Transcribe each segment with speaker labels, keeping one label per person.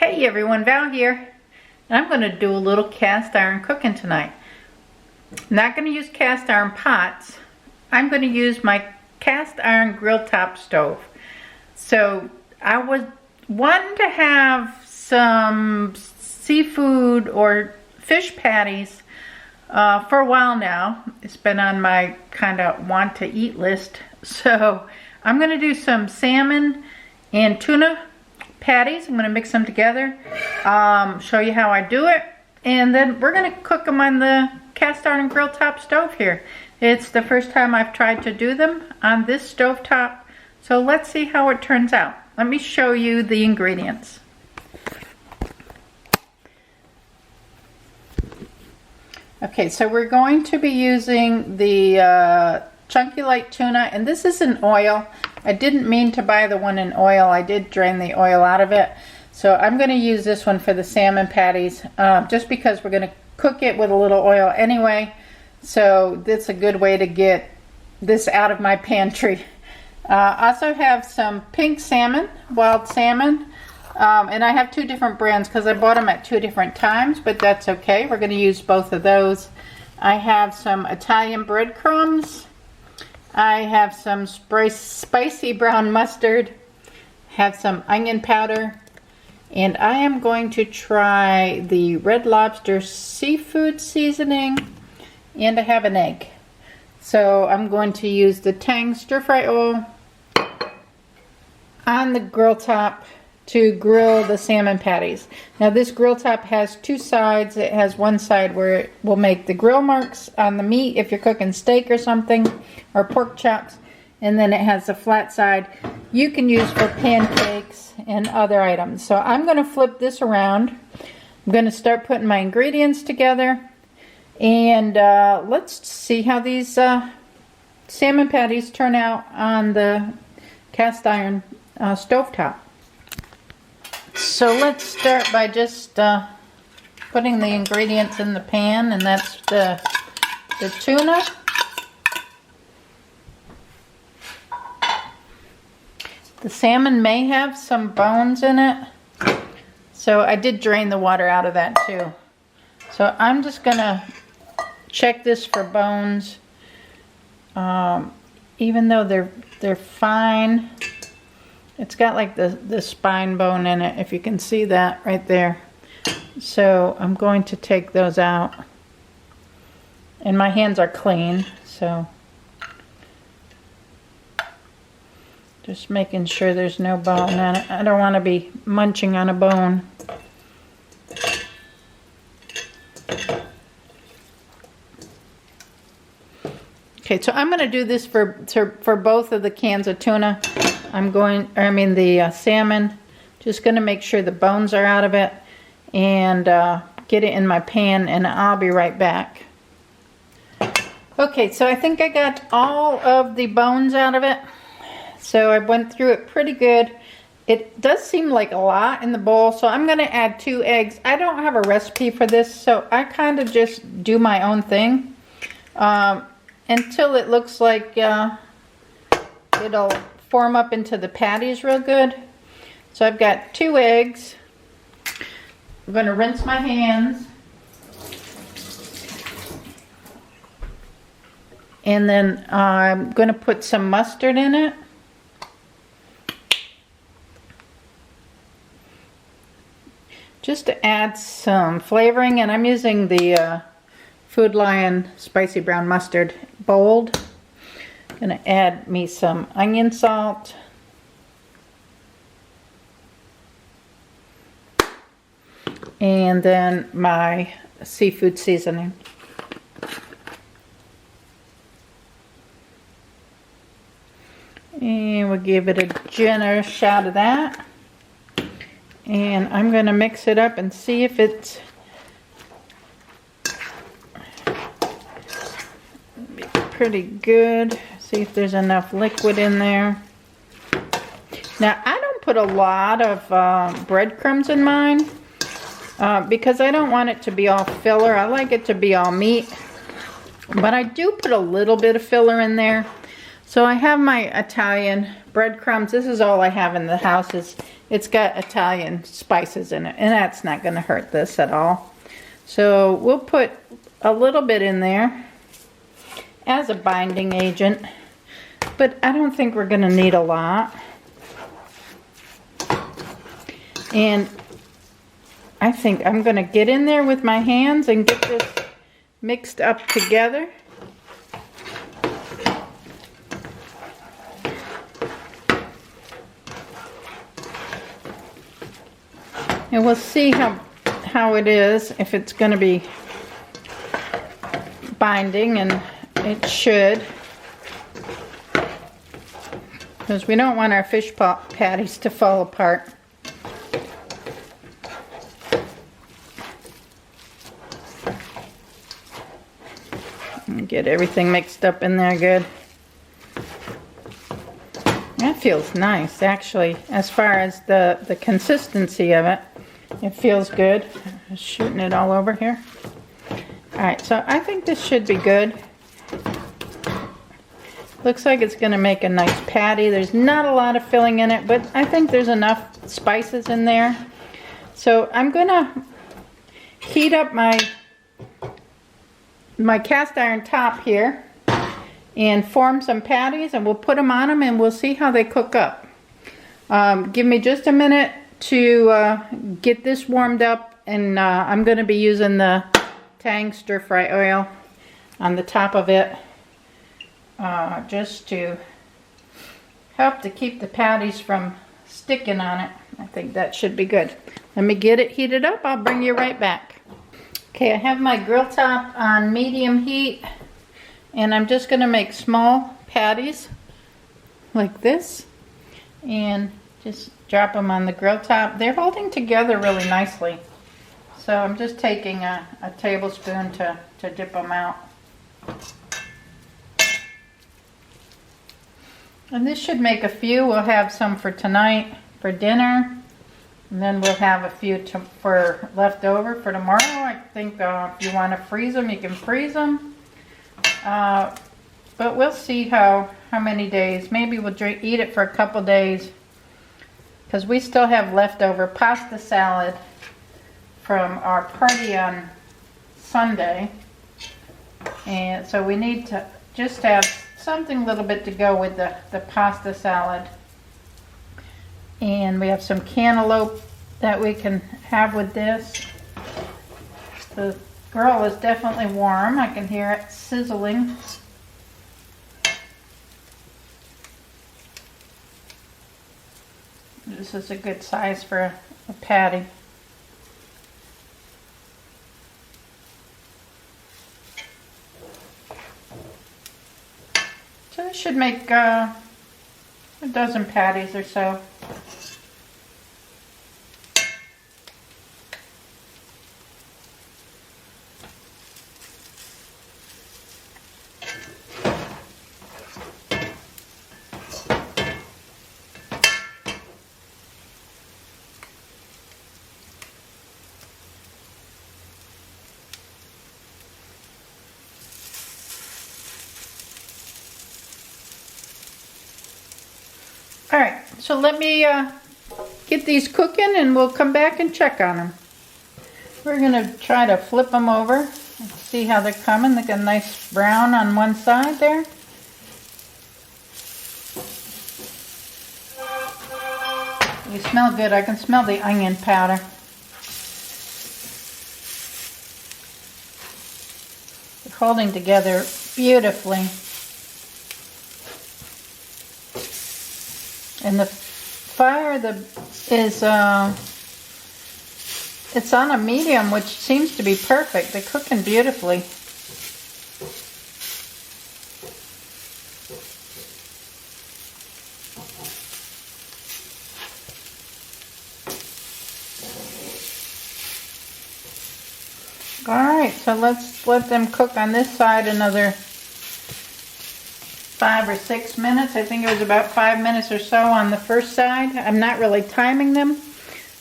Speaker 1: Hey everyone, Val here. And I'm going to do a little cast iron cooking tonight. I'm not going to use cast iron pots. I'm going to use my cast iron grill top stove. So I was wanting to have some seafood or fish patties for a while now. It's been on my kind of want to eat list. So I'm going to do some salmon and tuna patties. I'm going to mix them together, show you how I do it, and then we're going to cook them on the cast iron grill top stove here. It's the first time I've tried to do them on this stove top, so let's see how it turns out. Let me show you the ingredients. Okay, so we're going to be using the Chunky Light tuna, and this is in oil. I didn't mean to buy the one in oil. I did drain the oil out of it. So I'm going to use this one for the salmon patties, just because we're going to cook it with a little oil anyway. So that's a good way to get this out of my pantry. I also have some pink salmon, wild salmon, and I have two different brands because I bought them at two different times, but that's okay. We're going to use both of those. I have some Italian breadcrumbs. I have some spicy brown mustard, have some onion powder, and I am going to try the Red Lobster seafood seasoning, and I have an egg. So I'm going to use the Tang stir fry oil on the grill top to grill the salmon patties. Now this grill top has two sides. It has one side where it will make the grill marks on the meat if you're cooking steak or something, or pork chops, and then it has a flat side you can use for pancakes and other items. So I'm going to flip this around. I'm going to start putting my ingredients together, and let's see how these salmon patties turn out on the cast iron stovetop. So let's start by just putting the ingredients in the pan, and that's the tuna. The salmon may have some bones in it, so I did drain the water out of that too. So I'm just gonna check this for bones, even though they're fine. It's got like the spine bone in it, if you can see that right there. So I'm going to take those out. And my hands are clean, so just making sure there's no bone on it. I don't want to be munching on a bone. Okay, so I'm going to do this for both of the cans of tuna. The salmon. Just going to make sure the bones are out of it and get it in my pan, and I'll be right back. Okay, so I think I got all of the bones out of it. So I went through it pretty good. It does seem like a lot in the bowl, so I'm going to add 2 eggs. I don't have a recipe for this, so I kind of just do my own thing until it looks like it'll form up into the patties real good. So I've got 2 eggs. I'm going to rinse my hands. And then I'm going to put some mustard in it. Just to add some flavoring, and I'm using the Food Lion Spicy Brown Mustard Bold. Gonna add me some onion salt. And then my seafood seasoning. And we'll give it a generous shot of that. And I'm gonna mix it up and see if it's pretty good. See if there's enough liquid in there. Now, I don't put a lot of breadcrumbs in mine because I don't want it to be all filler. I like it to be all meat. But I do put a little bit of filler in there. So I have my Italian breadcrumbs. This is all I have in the house is it's got Italian spices in it, and that's not going to hurt this at all. So we'll put a little bit in there as a binding agent, but I don't think we're going to need a lot. And I think I'm going to get in there with my hands and get this mixed up together. And we'll see how it is, if it's going to be binding, and it should. Because we don't want our fish patties to fall apart. And get everything mixed up in there good. That feels nice, actually, as far as the consistency of it. It feels good. Just shooting it all over here. Alright, so I think this should be good. Looks like it's going to make a nice patty. There's not a lot of filling in it, but I think there's enough spices in there. So I'm going to heat up my cast iron top here and form some patties, and we'll put them on them and we'll see how they cook up. Give me just a minute to get this warmed up, and I'm going to be using the Tang stir fry oil on the top of it just to help to keep the patties from sticking on it. I think that should be good. Let me get it heated up. I'll bring you right back. Okay, I have my grill top on medium heat, and I'm just going to make small patties like this and just drop them on the grill top. They're holding together really nicely. So I'm just taking a tablespoon to dip them out. And this should make a few. We'll have some for tonight for dinner. And then we'll have a few for leftover for tomorrow. I think if you want to freeze them, you can freeze them. But we'll see how many days. Maybe we'll eat it for a couple days, because we still have leftover pasta salad from our party on Sunday. And so we need to just have something a little bit to go with the pasta salad. And we have some cantaloupe that we can have with this. The grill is definitely warm. I can hear it sizzling. This is a good size for a patty. So this should make a dozen patties or so. Alright, so let me get these cooking and we'll come back and check on them. We're going to try to flip them over and see how they're coming. They got a nice brown on one side there. They smell good. I can smell the onion powder. They're holding together beautifully. And the fire is it's on a medium, which seems to be perfect. They're cooking beautifully. All right, so let's let them cook on this side another 5 or 6 minutes. I think it was about 5 minutes or so on the first side. I'm not really timing them.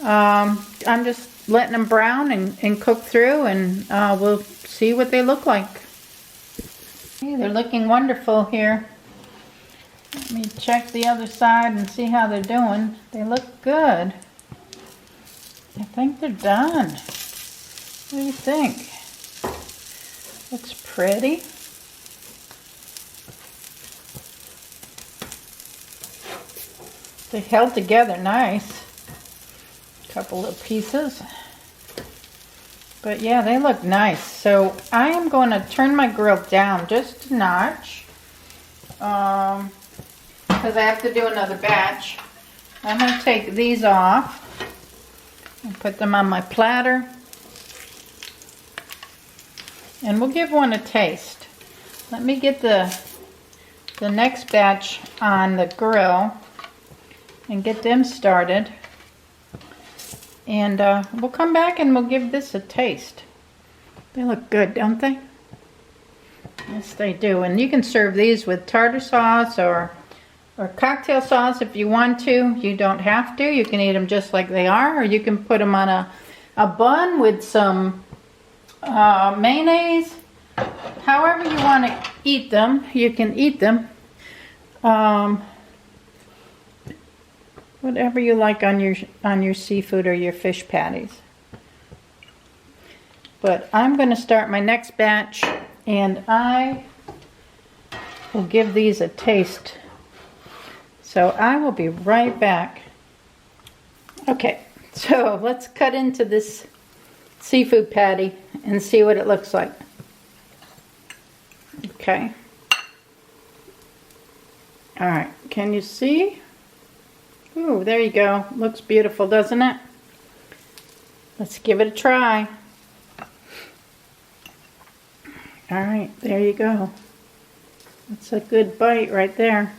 Speaker 1: I'm just letting them brown and cook through, and we'll see what they look like. Okay, they're looking wonderful here. Let me check the other side and see how they're doing. They look good. I think they're done. What do you think? Looks pretty. They held together nice. Couple of pieces. But yeah, they look nice. So I am going to turn my grill down just a notch. Because I have to do another batch. I'm going to take these off and put them on my platter. And we'll give one a taste. Let me get the next batch on the grill and get them started. And we'll come back and we'll give this a taste. They look good, don't they? Yes, they do. And you can serve these with tartar sauce or cocktail sauce if you want to. You don't have to. You can eat them just like they are, or you can put them on a bun with some mayonnaise. However you want to eat them, you can eat them. Whatever you like on your seafood or your fish patties. But I'm going to start my next batch, and I will give these a taste. So I will be right back. Okay, so let's cut into this seafood patty and see what it looks like. Okay. All right, can you see? Ooh, there you go. Looks beautiful, doesn't it? Let's give it a try. All right, there you go. That's a good bite right there.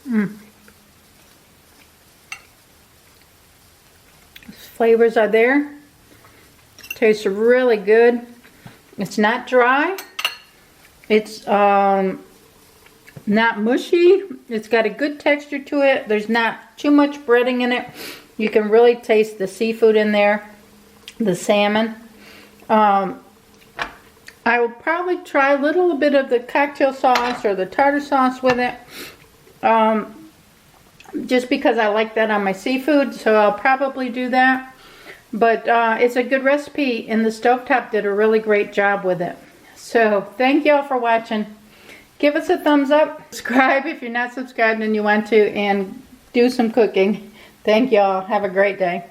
Speaker 1: Those flavors are there. Tastes really good. It's not dry. It's not mushy. It's got a good texture to it. There's not too much breading in it. You can really taste the seafood in there, the salmon. I will probably try a little bit of the cocktail sauce or the tartar sauce with it, just because I like that on my seafood, so I'll probably do that. But it's a good recipe, and the Stovetop did a really great job with it. So thank y'all for watching. Give us a thumbs up. Subscribe if you're not subscribed and you want to, and do some cooking. Thank y'all. Have a great day.